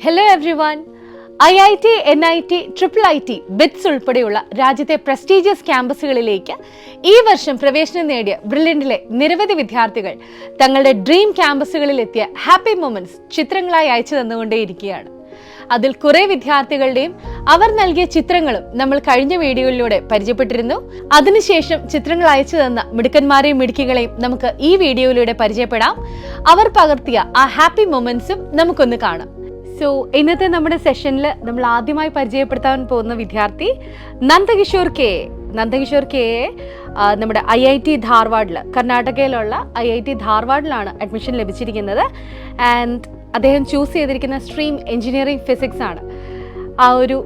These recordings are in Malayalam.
Hello everyone. IIT, NIT, IIIT, BITS ഉൾപ്പെടെയുള്ള രാജ്യത്തെ പ്രസ്റ്റീജിയസ് ക്യാമ്പസുകളിലേക്ക് ഈ വർഷം പ്രവേശനം നേടിയ ബ്രില്യന്റിലെ നിരവധി വിദ്യാർത്ഥികൾ തങ്ങളുടെ ഡ്രീം ക്യാമ്പസുകളിൽ എത്തിയ ഹാപ്പി മൊമെന്റ്സ് ചിത്രങ്ങളായി അയച്ചു തന്നുകൊണ്ടേയിരിക്കുകയാണ്. അതിൽ കുറെ വിദ്യാർത്ഥികളുടെയും അവർ നൽകിയ ചിത്രങ്ങളും നമ്മൾ കഴിഞ്ഞ വീഡിയോയിലൂടെ പരിചയപ്പെട്ടിരുന്നു. അതിനുശേഷം ചിത്രങ്ങൾ അയച്ചു തന്ന മിടുക്കന്മാരെയും മിടുക്കികളെയും നമുക്ക് ഈ വീഡിയോയിലൂടെ പരിചയപ്പെടാം. അവർ പകർത്തിയ ആ ഹാപ്പി മൊമെന്റ്സും നമുക്കൊന്ന് കാണാം. സോ ഇന്നത്തെ നമ്മുടെ സെഷനിൽ നമ്മൾ ആദ്യമായി പരിചയപ്പെടുത്താൻ പോകുന്ന വിദ്യാർത്ഥി നന്ദകിഷോർ കെ. നമ്മുടെ IIT ധാർവാഡിൽ, കർണാടകയിലുള്ള IIT ധാർവാഡിലാണ് അഡ്മിഷൻ ലഭിച്ചിരിക്കുന്നത്. ആൻഡ് അദ്ദേഹം ചൂസ് ചെയ്തിരിക്കുന്ന സ്ട്രീം എഞ്ചിനീയറിംഗ് ഫിസിക്സ് ആണ്. ആ ഒരു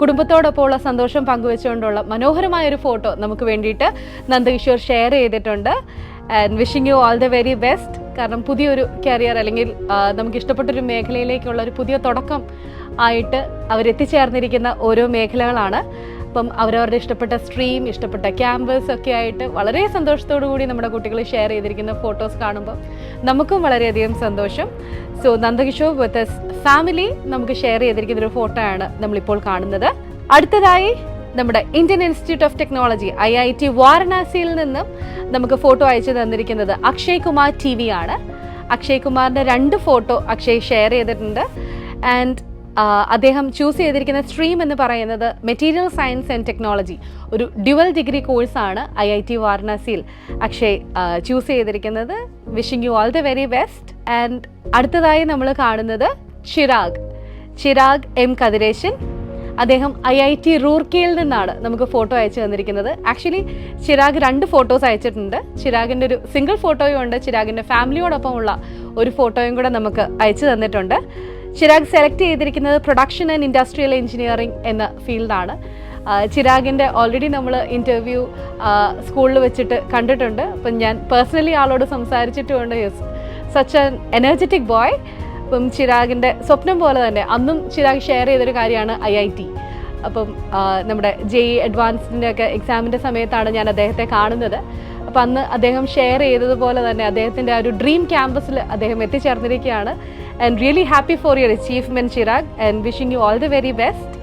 കുടുംബത്തോടൊപ്പമുള്ള സന്തോഷം പങ്കുവെച്ചുകൊണ്ടുള്ള മനോഹരമായ ഒരു ഫോട്ടോ നമുക്ക് വേണ്ടിയിട്ട് നന്ദകിഷോർ ഷെയർ ചെയ്തിട്ടുണ്ട്. And wishing you all the very best. കാരണം പുതിയൊരു കരിയർ അല്ലെങ്കിൽ നമുക്ക് ഇഷ്ടപ്പെട്ടൊരു മേഖലയിലേക്കുള്ള ഒരു പുതിയ തുടക്കം ആയിട്ട് അവരെത്തിച്ചേർന്നിരിക്കുന്ന ഓരോ മേഖലകളാണ്. അപ്പം അവരവരുടെ ഇഷ്ടപ്പെട്ട സ്ട്രീം, ഇഷ്ടപ്പെട്ട ക്യാമ്പസ് ഒക്കെ ആയിട്ട് വളരെ സന്തോഷത്തോടു കൂടി നമ്മുടെ കുട്ടികൾ ഷെയർ ചെയ്തിരിക്കുന്ന ഫോട്ടോസ് കാണുമ്പോൾ നമുക്കും വളരെയധികം സന്തോഷം. സോ നന്ദകിഷോർ വിത്ത് ഫാമിലി നമുക്ക് ഷെയർ ചെയ്തിരിക്കുന്ന ഒരു ഫോട്ടോ ആണ് നമ്മളിപ്പോൾ കാണുന്നത്. അടുത്തതായി നമ്മുടെ Indian institute of technology IIT വാരണാസിയിൽ നിന്നും നമുക്ക് ഫോട്ടോ അയച്ചു തന്നിരിക്കുന്നത് അക്ഷയ് കുമാർ TV ആണ്. അക്ഷയ് കുമാറിന്റെ 2 ഫോട്ടോ അക്ഷയ് ഷെയർ ചെയ്തിട്ടുണ്ട്. ആൻഡ് അദ്ദേഹം ചൂസ് ചെയ്തിരിക്കുന്ന സ്ട്രീം എന്ന് പറയുന്നത് മെറ്റീരിയൽ സയൻസ് ആൻഡ് ടെക്നോളജി, ഒരു ഡ്യുവൽ ഡിഗ്രി കോഴ്സാണ് IIT വാരണാസിയിൽ അക്ഷയ് ചൂസ് ചെയ്തിരിക്കുന്നത്. Wishing you all the very best. And അടുത്തതായി നമ്മൾ കാണുന്നത് ചിരാഗ് M കതിരേശൻ. അദ്ദേഹം IIT റൂർക്കിയിൽ നിന്നാണ് നമുക്ക് ഫോട്ടോ അയച്ചു തന്നിരിക്കുന്നത്. ആക്ച്വലി ചിരാഗ് 2 ഫോട്ടോസ് അയച്ചിട്ടുണ്ട്. ചിരാഗിൻ്റെ ഒരു സിംഗിൾ ഫോട്ടോയും ഉണ്ട്, ചിരാഗിൻ്റെ ഫാമിലിയോടൊപ്പമുള്ള ഒരു ഫോട്ടോയും കൂടെ നമുക്ക് അയച്ചു തന്നിട്ടുണ്ട്. ചിരാഗ് സെലക്ട് ചെയ്തിരിക്കുന്നത് പ്രൊഡക്ഷൻ ആൻഡ് ഇൻഡസ്ട്രിയൽ എഞ്ചിനീയറിംഗ് എന്ന ഫീൽഡാണ്. ചിരാഗിൻ്റെ ഓൾറെഡി നമ്മൾ ഇൻ്റർവ്യൂ സ്കൂളിൽ വെച്ചിട്ട് കണ്ടിട്ടുണ്ട്. അപ്പം ഞാൻ പേഴ്സണലി ആളോട് സംസാരിച്ചിട്ടുമുണ്ട്. Such an energetic boy. അപ്പം ചിരാഗിൻ്റെ സ്വപ്നം പോലെ തന്നെ അന്നും ചിരാഗ് ഷെയർ ചെയ്തൊരു കാര്യമാണ് IIT. അപ്പം നമ്മുടെ JEE അഡ്വാൻസിൻ്റെ ഒക്കെ എക്സാമിൻ്റെ സമയത്താണ് ഞാൻ അദ്ദേഹത്തെ കാണുന്നത്. അപ്പം അന്ന് അദ്ദേഹം ഷെയർ ചെയ്തതുപോലെ തന്നെ അദ്ദേഹത്തിൻ്റെ ആ ഒരു ഡ്രീം ക്യാമ്പസിൽ അദ്ദേഹം എത്തിച്ചേർന്നിരിക്കുകയാണ്. And really happy for your achievement Chirag, and wishing you all the very best.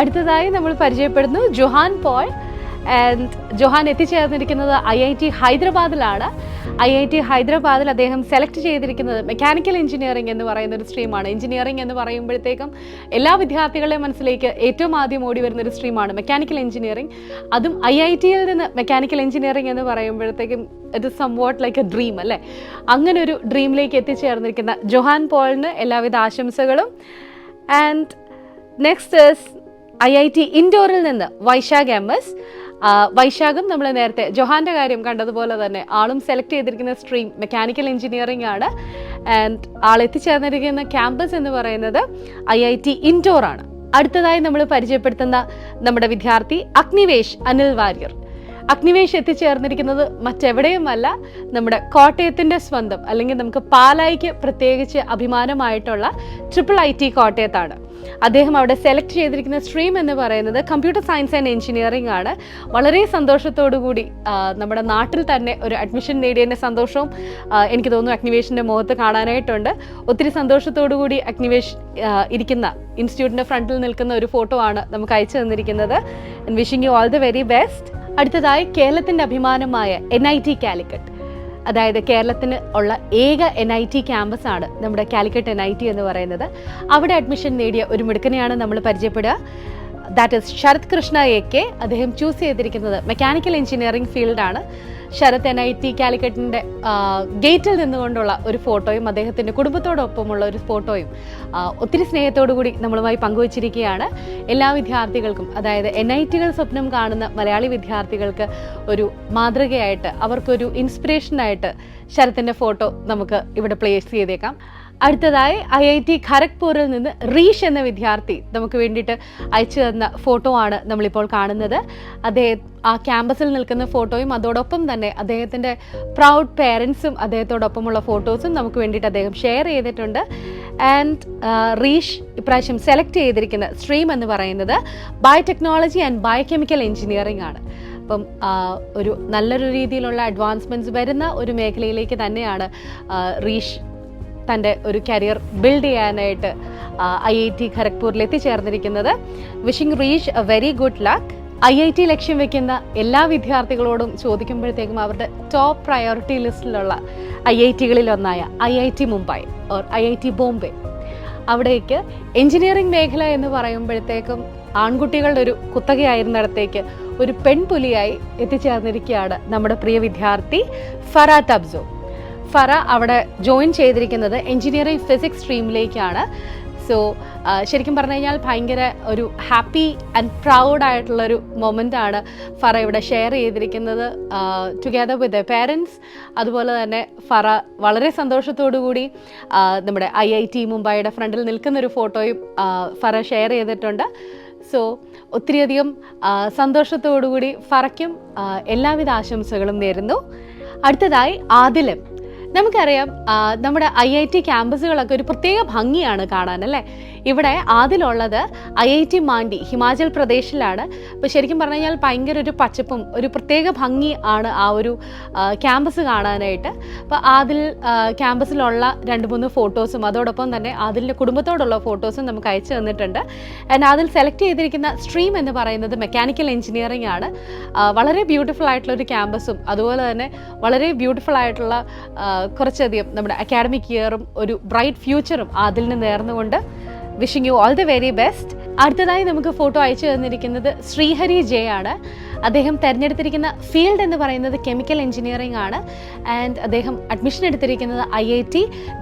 അടുത്തതായി നമ്മൾ പരിചയപ്പെടുന്നു ജോഹാൻ പോൾ. ആൻഡ് ജോഹാൻ എത്തിച്ചേർന്നിരിക്കുന്നത് IIT ഹൈദരാബാദിലാണ്. IIT ഹൈദരാബാദിൽ അദ്ദേഹം സെലക്ട് ചെയ്തിരിക്കുന്നത് മെക്കാനിക്കൽ എഞ്ചിനീയറിംഗ് എന്ന് പറയുന്ന ഒരു സ്ട്രീമാണ്. എഞ്ചിനീയറിംഗ് എന്ന് പറയുമ്പോഴത്തേക്കും എല്ലാ വിദ്യാർത്ഥികളുടെയും മനസ്സിലേക്ക് ഏറ്റവും ആദ്യം ഓടി വരുന്ന ഒരു സ്ട്രീമാണ് മെക്കാനിക്കൽ എഞ്ചിനീയറിംഗ്. അതും IITയിൽ നിന്ന് മെക്കാനിക്കൽ എഞ്ചിനീയറിംഗ് എന്ന് പറയുമ്പോഴത്തേക്കും it is somewhat like A dream അല്ലേ. അങ്ങനെ ഒരു ഡ്രീമിലേക്ക് എത്തിച്ചേർന്നിരിക്കുന്ന ജോഹാൻ പോളിന് എല്ലാവിധ ആശംസകളും. ആൻഡ് നെക്സ്റ്റ് IIT ഇൻഡോറിൽ നിന്ന് വൈശാഖ് MS. വൈശാഖും നമ്മൾ നേരത്തെ ജോഹാന്റെ കാര്യം കണ്ടതുപോലെ തന്നെ ആളും സെലക്ട് ചെയ്തിരിക്കുന്ന സ്ട്രീം മെക്കാനിക്കൽ എഞ്ചിനീയറിംഗ് ആണ്. ആൻഡ് ആൾ എത്തിച്ചേർന്നിരിക്കുന്ന ക്യാമ്പസ് എന്ന് പറയുന്നത് IIT ഇൻഡോർ ആണ്. അടുത്തതായി നമ്മൾ പരിചയപ്പെടുത്തുന്ന നമ്മുടെ വിദ്യാർത്ഥി അഗ്നിവേഷ് അനിൽ വാര്യർ. അഗ്നിവേഷ് എത്തിച്ചേർന്നിരിക്കുന്നത് മറ്റെവിടെയുമല്ല, നമ്മുടെ കോട്ടയത്തിൻ്റെ സ്വന്തം, അല്ലെങ്കിൽ നമുക്ക് പാലായിക്ക് പ്രത്യേകിച്ച് അഭിമാനമായിട്ടുള്ള IIIT കോട്ടയത്താണ്. അദ്ദേഹം അവിടെ സെലക്ട് ചെയ്തിരിക്കുന്ന സ്ട്രീം എന്ന് പറയുന്നത് കമ്പ്യൂട്ടർ സയൻസ് ആൻഡ് എഞ്ചിനീയറിംഗ് ആണ്. വളരെ സന്തോഷത്തോടു കൂടി നമ്മുടെ നാട്ടിൽ തന്നെ ഒരു അഡ്മിഷൻ നേടിയതിൻ്റെ സന്തോഷവും എനിക്ക് തോന്നുന്നു അഗ്നിവേഷിൻ്റെ മുഖത്ത് കാണാനായിട്ടുണ്ട്. ഒത്തിരി സന്തോഷത്തോടു കൂടി അഗ്നിവേഷ് ഇരിക്കുന്ന ഇൻസ്റ്റിറ്റ്യൂട്ടിൻ്റെ ഫ്രണ്ടിൽ നിൽക്കുന്ന ഒരു ഫോട്ടോ ആണ് നമുക്ക് അയച്ചു തന്നിരിക്കുന്നത്. Wishing you all the very best. അടുത്തതായി കേരളത്തിൻ്റെ അഭിമാനമായ NIT കാലിക്കറ്റ്, അതായത് കേരളത്തിന് ഉള്ള ഏക NIT ക്യാമ്പസ് ആണ് നമ്മുടെ കാലിക്കറ്റ് NIT എന്ന് പറയുന്നത്. അവിടെ അഡ്മിഷൻ നേടിയ ഒരു മിടുക്കനെയാണ് നമ്മൾ പരിചയപ്പെടുക. That is Sarath Krishna AK. അദ്ദേഹം ചൂസ് ചെയ്തിരിക്കുന്നത് മെക്കാനിക്കൽ എഞ്ചിനീയറിംഗ് ഫീൽഡാണ്. ശരത് NIT കാലിക്കറ്റിൻ്റെ ഗേറ്റിൽ നിന്നുകൊണ്ടുള്ള ഒരു ഫോട്ടോയും അദ്ദേഹത്തിൻ്റെ കുടുംബത്തോടൊപ്പമുള്ള ഒരു ഫോട്ടോയും ഒത്തിരി സ്നേഹത്തോടു കൂടി നമ്മളുമായി പങ്കുവച്ചിരിക്കുകയാണ്. എല്ലാ വിദ്യാർത്ഥികൾക്കും, അതായത് NITകൾ സ്വപ്നം കാണുന്ന മലയാളി വിദ്യാർത്ഥികൾക്ക് ഒരു മാതൃകയായിട്ട്, അവർക്കൊരു ഇൻസ്പിറേഷനായിട്ട് ശരത്തിൻ്റെ ഫോട്ടോ നമുക്ക് ഇവിടെ പ്ലേസ് ചെയ്തേക്കാം. അടുത്തതായി IIT ഖരഗ്പൂരിൽ നിന്ന് റീഷ് എന്ന വിദ്യാർത്ഥി നമുക്ക് വേണ്ടിയിട്ട് അയച്ചു തന്ന ഫോട്ടോ ആണ് നമ്മളിപ്പോൾ കാണുന്നത്. അദ്ദേഹം ആ ക്യാമ്പസിൽ നിൽക്കുന്ന ഫോട്ടോയും അതോടൊപ്പം തന്നെ അദ്ദേഹത്തിൻ്റെ പ്രൗഡ് പേരൻസും അദ്ദേഹത്തോടൊപ്പമുള്ള ഫോട്ടോസും നമുക്ക് വേണ്ടിയിട്ട് അദ്ദേഹം ഷെയർ ചെയ്തിട്ടുണ്ട്. ആൻഡ് റീഷ് ഇപ്രാവശ്യം സെലക്ട് ചെയ്തിരിക്കുന്ന സ്ട്രീം എന്ന് പറയുന്നത് ബയോടെക്നോളജി ആൻഡ് ബയോകെമിക്കൽ എഞ്ചിനീയറിംഗ് ആണ്. അപ്പം ഒരു നല്ലൊരു രീതിയിലുള്ള അഡ്വാൻസ്മെൻറ്റ്സ് വരുന്ന ഒരു മേഖലയിലേക്ക് തന്നെയാണ് റീഷ് തൻ്റെ ഒരു കരിയർ ബിൽഡ് ചെയ്യാനായിട്ട് IIT ഖരഗ്പൂരിൽ എത്തിച്ചേർന്നിരിക്കുന്നത്. വിഷിംഗ് റീച്ച് a very good luck. IIT ലക്ഷ്യം വെക്കുന്ന എല്ലാ വിദ്യാർത്ഥികളോടും ചോദിക്കുമ്പോഴത്തേക്കും അവരുടെ ടോപ്പ് പ്രയോറിറ്റി ലിസ്റ്റിലുള്ള IIT-കളിലൊന്നായ IIT Mumbai or IIT Bombay, അവിടേക്ക് എഞ്ചിനീയറിംഗ് മേഖല എന്ന് പറയുമ്പോഴത്തേക്കും ആൺകുട്ടികളുടെ ഒരു കുത്തകയായിരുന്നിടത്തേക്ക് ഒരു പെൺപുലിയായി എത്തിച്ചേർന്നിരിക്കുകയാണ് നമ്മുടെ പ്രിയ വിദ്യാർത്ഥി ഫറ തബ്സോ. ഫറ അവിടെ ജോയിൻ ചെയ്തിരിക്കുന്നത് എഞ്ചിനീയറിംഗ് ഫിസിക്സ് സ്ട്രീമിലേക്കാണ്. സോ ശരിക്കും പറഞ്ഞു കഴിഞ്ഞാൽ ഭയങ്കര ഒരു ഹാപ്പി ആൻഡ് പ്രൗഡ് ആയിട്ടുള്ളൊരു മൊമെൻ്റാണ് ഫറ ഇവിടെ ഷെയർ ചെയ്തിരിക്കുന്നത് ടുഗെദർ വിത്ത് എ പേരൻസ്. അതുപോലെ തന്നെ ഫറ വളരെ സന്തോഷത്തോടു കൂടി നമ്മുടെ IIT മുംബൈയുടെ ഫ്രണ്ടിൽ നിൽക്കുന്നൊരു ഫോട്ടോയും ഫറ ഷെയർ ചെയ്തിട്ടുണ്ട്. സോ ഒത്തിരിയധികം സന്തോഷത്തോടുകൂടി ഫറയ്ക്കും എല്ലാവിധ ആശംസകളും നേരുന്നു. അടുത്തതായി ആദിലും. നമുക്കറിയാം നമ്മുടെ IIT ക്യാമ്പസുകളൊക്കെ ഒരു പ്രത്യേക ഭംഗിയാണ് കാണാൻ, അല്ലേ? ഇവിടെ ആദിലുള്ളത് IIT മാണ്ഡി ഹിമാചൽ പ്രദേശിലാണ്. അപ്പോൾ ശരിക്കും പറഞ്ഞു കഴിഞ്ഞാൽ ഭയങ്കര ഒരു പച്ചപ്പും ഒരു പ്രത്യേക ഭംഗി ആണ് ആ ഒരു ക്യാമ്പസ് കാണാനായിട്ട്. അപ്പോൾ ആദിൽ ക്യാമ്പസിലുള്ള 2-3 ഫോട്ടോസും അതോടൊപ്പം തന്നെ ആദിലിൻ്റെ കുടുംബത്തോടുള്ള ഫോട്ടോസും നമുക്ക് അയച്ചു തന്നിട്ടുണ്ട്. ആൻഡ് അതിൽ സെലക്ട് ചെയ്തിരിക്കുന്ന സ്ട്രീം എന്ന് പറയുന്നത് മെക്കാനിക്കൽ എഞ്ചിനീയറിംഗ് ആണ്. വളരെ ബ്യൂട്ടിഫുൾ ആയിട്ടുള്ള ഒരു ക്യാമ്പസും അതുപോലെ തന്നെ വളരെ ബ്യൂട്ടിഫുൾ ആയിട്ടുള്ള കുറച്ചധികം നമ്മുടെ അക്കാഡമിക് ഇയറും ഒരു ബ്രൈറ്റ് ഫ്യൂച്ചറും അതിൽ നേർന്നുകൊണ്ട് wishing you all the very best. അടുത്തതായി നമുക്ക് ഫോട്ടോ അയച്ചു തന്നിരിക്കുന്നത് ശ്രീഹരി ജെ ആണ്. അദ്ദേഹം തിരഞ്ഞെടുത്തിരിക്കുന്ന ഫീൽഡ് എന്ന് പറയുന്നത് കെമിക്കൽ എഞ്ചിനീയറിംഗ് ആണ്. ആൻഡ് അദ്ദേഹം അഡ്മിഷൻ എടുത്തിരിക്കുന്നത് IIT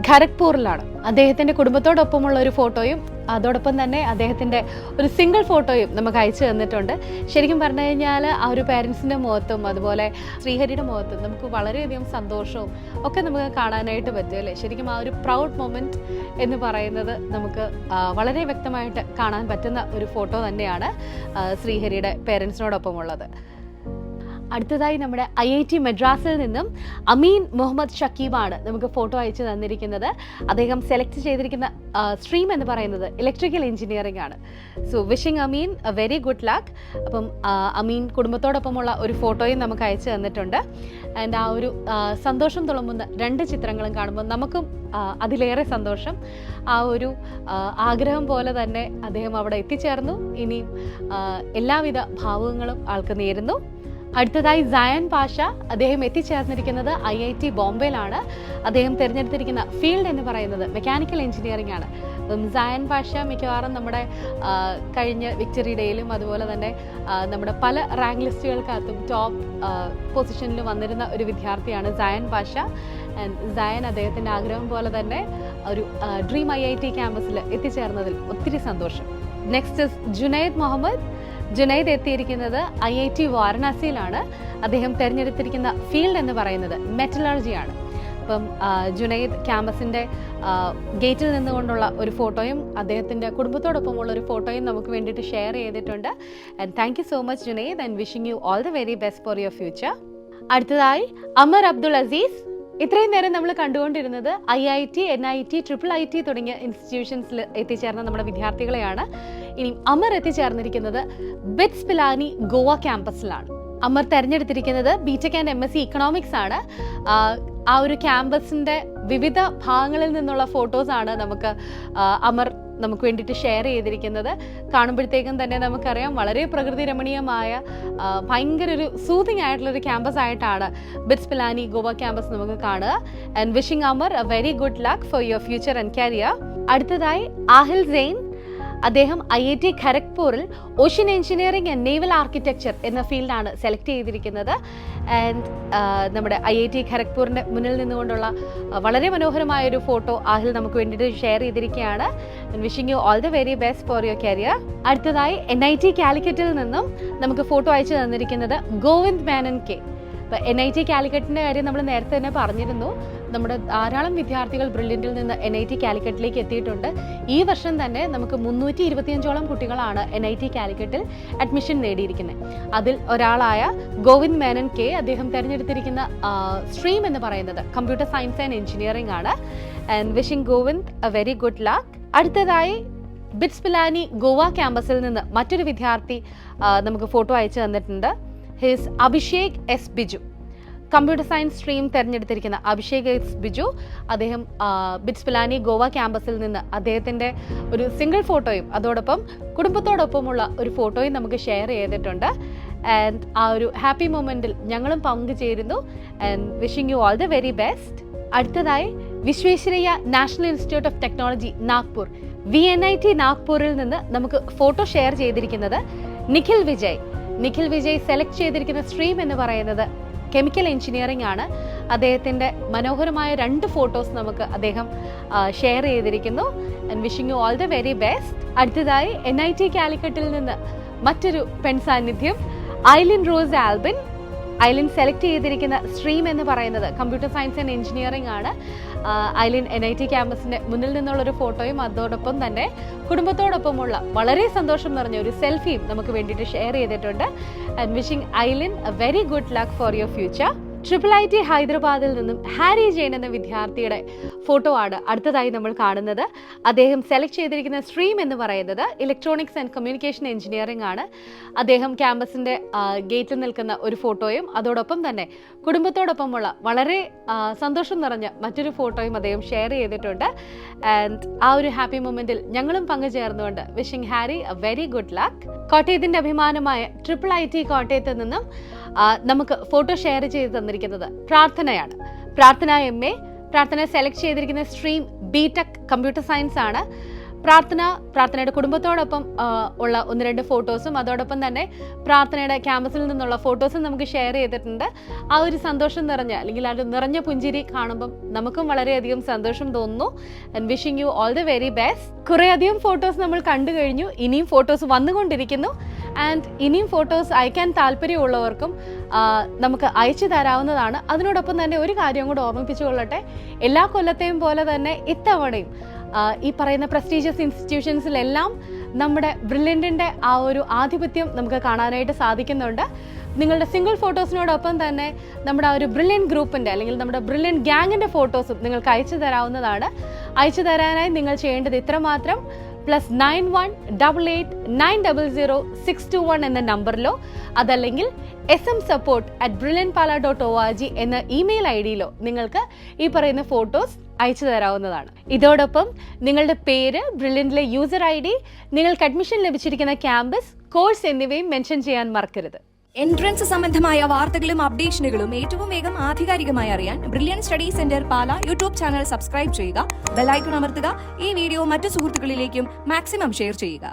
ഖരഗ്പൂരിലാണ്. അദ്ദേഹത്തിൻ്റെ കുടുംബത്തോടൊപ്പമുള്ള ഒരു ഫോട്ടോയും അതോടൊപ്പം തന്നെ അദ്ദേഹത്തിൻ്റെ ഒരു സിംഗിൾ ഫോട്ടോയും നമുക്ക് അയച്ചു തന്നിട്ടുണ്ട്. ശരിക്കും പറഞ്ഞു കഴിഞ്ഞാൽ ആ ഒരു പേരൻസിൻ്റെ മുഖത്തും അതുപോലെ ശ്രീഹരിയുടെ മുഖത്തും നമുക്ക് വളരെയധികം സന്തോഷവും ഒക്കെ നമുക്ക് കാണാനായിട്ട് പറ്റും, അല്ലേ? ശരിക്കും ആ ഒരു പ്രൗഡ് മൊമെൻറ്റ് എന്ന് പറയുന്നത് നമുക്ക് വളരെ വ്യക്തമായിട്ട് കാണാൻ പറ്റുന്ന ഒരു ഫോട്ടോ തന്നെയാണ് ശ്രീഹരിയുടെ പേരൻസിനോടൊപ്പമുള്ളത്. അടുത്തതായി നമ്മുടെ IIT മദ്രാസിൽ നിന്നും അമീൻ മുഹമ്മദ് ഷക്കീബാണ് നമുക്ക് ഫോട്ടോ അയച്ചു തന്നിരിക്കുന്നത്. അദ്ദേഹം സെലക്ട് ചെയ്തിരിക്കുന്ന സ്ട്രീം എന്ന് പറയുന്നത് ഇലക്ട്രിക്കൽ എഞ്ചിനീയറിംഗ് ആണ്. So wishing Ameen a very good luck. അപ്പം അമീൻ കുടുംബത്തോടൊപ്പമുള്ള ഒരു ഫോട്ടോയും നമുക്ക് അയച്ചു തന്നിട്ടുണ്ട്. ആൻഡ് ആ ഒരു സന്തോഷം തുളുമ്പുന്ന 2 ചിത്രങ്ങളും കാണുമ്പോൾ നമുക്കും അതിലേറെ സന്തോഷം. ആ ഒരു ആഗ്രഹം പോലെ തന്നെ അദ്ദേഹം അവിടെ എത്തിച്ചേർന്നു. ഇനിയും എല്ലാവിധ ഭാവുകങ്ങളും ആൾക്ക് നേരുന്നു. അടുത്തതായി സയൻ പാഷ. അദ്ദേഹം എത്തിച്ചേർന്നിരിക്കുന്നത് IIT ബോംബെയിലാണ്. അദ്ദേഹം തിരഞ്ഞെടുത്തിരിക്കുന്ന ഫീൽഡ് എന്ന് പറയുന്നത് മെക്കാനിക്കൽ എഞ്ചിനീയറിംഗ് ആണ്. സയൻ പാഷ മിക്കവാറും നമ്മുടെ കഴിഞ്ഞ വിക്ടറി ഡേയിലും അതുപോലെ തന്നെ നമ്മുടെ പല റാങ്ക് ലിസ്റ്റുകൾക്കകത്തും ടോപ്പ് പൊസിഷനിൽ വന്നിരുന്ന ഒരു വിദ്യാർത്ഥിയാണ് സയൻ പാഷ. സയൻ അദ്ദേഹത്തിൻ്റെ ആഗ്രഹം പോലെ തന്നെ ഒരു ഡ്രീം IIT ക്യാമ്പസിൽ എത്തിച്ചേർന്നതിൽ ഒത്തിരി സന്തോഷം. Next is Junaid Muhammad. ജുനൈദ് എത്തിയിരിക്കുന്നത് IIT വാരണാസിയിലാണ്. അദ്ദേഹം തിരഞ്ഞെടുത്തിരിക്കുന്ന ഫീൽഡ് എന്ന് പറയുന്നത് മെറ്റലർജിയാണ്. അപ്പം ജുനൈദ് ക്യാമ്പസിൻ്റെ ഗേറ്റിൽ നിന്നുകൊണ്ടുള്ള ഒരു ഫോട്ടോയും അദ്ദേഹത്തിൻ്റെ കുടുംബത്തോടൊപ്പമുള്ള ഒരു ഫോട്ടോയും നമുക്ക് വേണ്ടിയിട്ട് ഷെയർ ചെയ്തിട്ടുണ്ട്. And thank you so much Junaid and wishing you all the very best for your future. അടുത്തതായി അമർ അബ്ദുൾ അസീസ്. ഇത്രയും നേരം നമ്മൾ കണ്ടുകൊണ്ടിരുന്നത് IIT, NIT, IIIT തുടങ്ങിയ ഇൻസ്റ്റിറ്റ്യൂഷൻസിൽ എത്തിച്ചേർന്ന നമ്മുടെ വിദ്യാർത്ഥികളെയാണ്. ഇനി അമർ എത്തിച്ചേർന്നിരിക്കുന്നത് ബിറ്റ്സ് പിലാനി ഗോവ ക്യാമ്പസിലാണ്. അമർ തെരഞ്ഞെടുത്തിരിക്കുന്നത് BTech ആൻഡ് MSc ഇക്കണോമിക്സ് ആണ്. ആ ഒരു ക്യാമ്പസിൻ്റെ വിവിധ ഭാഗങ്ങളിൽ നിന്നുള്ള ഫോട്ടോസാണ് അമർ നമുക്ക് വേണ്ടിയിട്ട് ഷെയർ ചെയ്തിരിക്കുന്നത്. കാണുമ്പോഴത്തേക്കും തന്നെ നമുക്കറിയാം വളരെ പ്രകൃതി രമണീയമായ ഭയങ്കര ഒരു സൂതിങ് ആയിട്ടുള്ളൊരു ക്യാമ്പസ് ആയിട്ടാണ് ബിറ്റ്സ് പിലാനി ഗോവ ക്യാമ്പസ് നമുക്ക് കാണുക. And wishing Amar a very good luck for your future and career. അടുത്തതായി ആഹിൽ സെയിൻ. അദ്ദേഹം IIT ഖരഗ്പൂരിൽ ocean engineering and naval architecture എന്ന ഫീൽഡാണ് സെലക്ട് ചെയ്തിരിക്കുന്നത്. ആൻഡ് നമ്മുടെ IIT ഖരഗ്പൂരിൻ്റെ മുന്നിൽ നിന്നുകൊണ്ടുള്ള വളരെ മനോഹരമായൊരു ഫോട്ടോ ആഹിൽ നമുക്ക് വേണ്ടിയിട്ട് ഷെയർ ചെയ്തിരിക്കുകയാണ്. Wishing you all the very best for your career. അടുത്തതായി NIT കാലിക്കറ്റിൽ നിന്നും നമുക്ക് ഫോട്ടോ അയച്ചു തന്നിരിക്കുന്നത് ഗോവിന്ദ് മേനൻ കെ. ഇപ്പോൾ NIT കാലിക്കറ്റിൻ്റെ കാര്യം നമ്മൾ നേരത്തെ തന്നെ പറഞ്ഞിരുന്നു. നമ്മുടെ ധാരാളം വിദ്യാർത്ഥികൾ ബ്രില്യൻറ്റിൽ നിന്ന് NIT കാലിക്കറ്റിലേക്ക് എത്തിയിട്ടുണ്ട്. ഈ വർഷം തന്നെ നമുക്ക് 325ഓളം കുട്ടികളാണ് NIT കാലിക്കറ്റിൽ അഡ്മിഷൻ നേടിയിരിക്കുന്നത്. അതിൽ ഒരാളായ ഗോവിന്ദ് മേനൻ കെ. അദ്ദേഹം തിരഞ്ഞെടുത്തിരിക്കുന്ന സ്ട്രീം എന്ന് പറയുന്നത് കമ്പ്യൂട്ടർ സയൻസ് ആൻഡ് എഞ്ചിനീയറിംഗ് ആണ്. And wishing Govind a very good luck. അടുത്തതായി ബിറ്റ്സ് പിലാനി ഗോവ ക്യാമ്പസിൽ നിന്ന് മറ്റൊരു വിദ്യാർത്ഥി നമുക്ക് ഫോട്ടോ അയച്ചു തന്നിട്ടുണ്ട്. His Abhishek S Biju. Computer science stream തിരഞ്ഞെടുത്തിരിക്കുന്ന അഭിഷേക് എസ് ബിജു, അദ്ദേഹം ബിറ്റ്സ് പിലാനി ഗോവ ക്യാമ്പസിൽ നിന്ന് അദ്ദേഹത്തിൻ്റെ ഒരു സിംഗിൾ ഫോട്ടോയും അതോടൊപ്പം കുടുംബത്തോടൊപ്പമുള്ള ഒരു ഫോട്ടോയും നമുക്ക് ഷെയർ ചെയ്തിട്ടുണ്ട്. ആൻഡ് ആ ഒരു ഹാപ്പി മൊമെൻറ്റിൽ ഞങ്ങളും പങ്കുചേരുന്നു. And wishing you all the very best. അടുത്തതായി Visvesvaraya national institute of technology Nagpur VNIT നാഗ്പൂരിൽ നിന്ന് നമുക്ക് ഫോട്ടോ ഷെയർ ചെയ്തിരിക്കുന്നത് നിഖിൽ വിജയ് സെലക്ട് ചെയ്തിരിക്കുന്ന സ്ട്രീം എന്ന് പറയുന്നത് കെമിക്കൽ എഞ്ചിനീയറിംഗ് ആണ്. അദ്ദേഹത്തിൻ്റെ മനോഹരമായ 2 ഫോട്ടോസ് നമുക്ക് അദ്ദേഹം ഷെയർ ചെയ്തിരിക്കുന്നു. And wishing you all the very best. അടുത്തതായി NIT കാലിക്കറ്റിൽ നിന്ന് മറ്റൊരു പെൺ സാന്നിധ്യം ഐലിൻ റോസ് ആൽബിൻ. ഐലിൻ സെലക്ട് ചെയ്തിരിക്കുന്ന സ്ട്രീം എന്ന് പറയുന്നത് കമ്പ്യൂട്ടർ സയൻസ് ആൻഡ് എഞ്ചിനീയറിംഗ് ആണ്. ഐലിൻ NIT ക്യാമ്പസിൻ്റെ മുന്നിൽ നിന്നുള്ളൊരു ഫോട്ടോയും അതോടൊപ്പം തന്നെ കുടുംബത്തോടൊപ്പമുള്ള വളരെ സന്തോഷം നിറഞ്ഞ ഒരു സെൽഫിയും നമുക്ക് വേണ്ടിയിട്ട് ഷെയർ ചെയ്തിട്ടുണ്ട്. And wishing Aileen a very good luck for your future. IIIT ഹൈദരാബാദിൽ നിന്നും ഹാരി ജെയിൻ എന്ന വിദ്യാർത്ഥിയുടെ ഫോട്ടോ ആണ് അടുത്തതായി നമ്മൾ കാണുന്നത്. അദ്ദേഹം സെലക്ട് ചെയ്തിരിക്കുന്ന സ്ട്രീം എന്ന് പറയുന്നത് ഇലക്ട്രോണിക്സ് ആൻഡ് കമ്മ്യൂണിക്കേഷൻ എഞ്ചിനീയറിംഗ് ആണ്. അദ്ദേഹം ക്യാമ്പസിൻ്റെ ഗേറ്റിൽ നിൽക്കുന്ന ഒരു ഫോട്ടോയും അതോടൊപ്പം തന്നെ കുടുംബത്തോടൊപ്പമുള്ള വളരെ സന്തോഷം നിറഞ്ഞ മറ്റൊരു ഫോട്ടോയും അദ്ദേഹം ഷെയർ ചെയ്തിട്ടുണ്ട്. ആൻഡ് ആ ഒരു ഹാപ്പി മൊമെൻറ്റിൽ ഞങ്ങളും പങ്കുചേർന്നുകൊണ്ട് wishing Hari a very good luck. കോട്ടയത്തിൻ്റെ അഭിമാനമായ IIIT കോട്ടയത്ത് നിന്നും നമുക്ക് ഫോട്ടോ ഷെയർ ചെയ്ത് തന്നിരിക്കുന്നത് പ്രാർത്ഥനയാണ്. പ്രാർത്ഥന സെലക്ട് ചെയ്തിരിക്കുന്ന സ്ട്രീം BTech കമ്പ്യൂട്ടർ സയൻസ് ആണ്. പ്രാർത്ഥനയുടെ കുടുംബത്തോടൊപ്പം ഉള്ള 1-2 ഫോട്ടോസും അതോടൊപ്പം തന്നെ പ്രാർത്ഥനയുടെ ക്യാമ്പസിൽ നിന്നുള്ള ഫോട്ടോസും നമുക്ക് ഷെയർ ചെയ്തിട്ടുണ്ട്. ആ ഒരു സന്തോഷം നിറഞ്ഞ അല്ലെങ്കിൽ ആ ഒരു നിറഞ്ഞ പുഞ്ചിരി കാണുമ്പം നമുക്കും വളരെയധികം സന്തോഷം തോന്നുന്നു. And wishing you all the very best. കുറേയധികം ഫോട്ടോസ് നമ്മൾ കണ്ടു കഴിഞ്ഞു, ഇനിയും ഫോട്ടോസ് വന്നുകൊണ്ടിരിക്കുന്നു. ആൻഡ് ഇനിയും ഫോട്ടോസ് അയക്കാൻ താല്പര്യമുള്ളവർക്കും നമുക്ക് അയച്ചു തരാവുന്നതാണ്. അതിനോടൊപ്പം തന്നെ ഒരു കാര്യം കൂടെ ഓർമ്മിപ്പിച്ചു കൊള്ളട്ടെ, എല്ലാ കൊല്ലത്തെയും പോലെ തന്നെ ഇത്തവണയും ഈ പറയുന്ന പ്രസ്റ്റീജിയസ് ഇൻസ്റ്റിറ്റ്യൂഷൻസിലെല്ലാം നമ്മുടെ ബ്രില്യൻറ്റിൻ്റെ ആ ഒരു ആധിപത്യം നമുക്ക് കാണാനായിട്ട് സാധിക്കുന്നുണ്ട്. നിങ്ങളുടെ സിംഗിൾ ഫോട്ടോസിനോടൊപ്പം തന്നെ നമ്മുടെ ആ ഒരു ബ്രില്യൻറ്റ് ഗ്രൂപ്പിൻ്റെ അല്ലെങ്കിൽ നമ്മുടെ ബ്രില്യൻറ്റ് ഗ്യാങ്ങിൻ്റെ ഫോട്ടോസും നിങ്ങൾക്ക് അയച്ചു തരാവുന്നതാണ്. അയച്ചു തരാനായി നിങ്ങൾ ചെയ്യേണ്ടത് ഇത്രമാത്രം: +9188900621 എന്ന നമ്പറിലോ അതല്ലെങ്കിൽ smsupport@brilliantpala.org എന്ന ഇമെയിൽ IDയിലോ നിങ്ങൾക്ക് ഈ പറയുന്ന ഫോട്ടോസ് അയച്ചു തരാവുന്നതാണ്. ഇതോടൊപ്പം നിങ്ങളുടെ പേര്, ബ്രില്യൻറ്റിലെ യൂസർ ID, നിങ്ങൾക്ക് അഡ്മിഷൻ ലഭിച്ചിരിക്കുന്ന ക്യാമ്പസ്, കോഴ്സ് എന്നിവയും മെൻഷൻ ചെയ്യാൻ മറക്കരുത്. എൻട്രൻസ് സംബന്ധമായ വാർത്തകളും അപ്ഡേഷനുകളും ഏറ്റവും വേഗം ആധികാരികമായി അറിയാൻ ബ്രില്യൻറ്റ് സ്റ്റഡി സെന്റർ പാല യൂട്യൂബ് ചാനൽ സബ്സ്ക്രൈബ് ചെയ്യുക, ബെൽ ഐക്കൺ അമർത്തുക, ഈ വീഡിയോ മറ്റു സുഹൃത്തുക്കളിലേക്കും മാക്സിമം ഷെയർ ചെയ്യുക.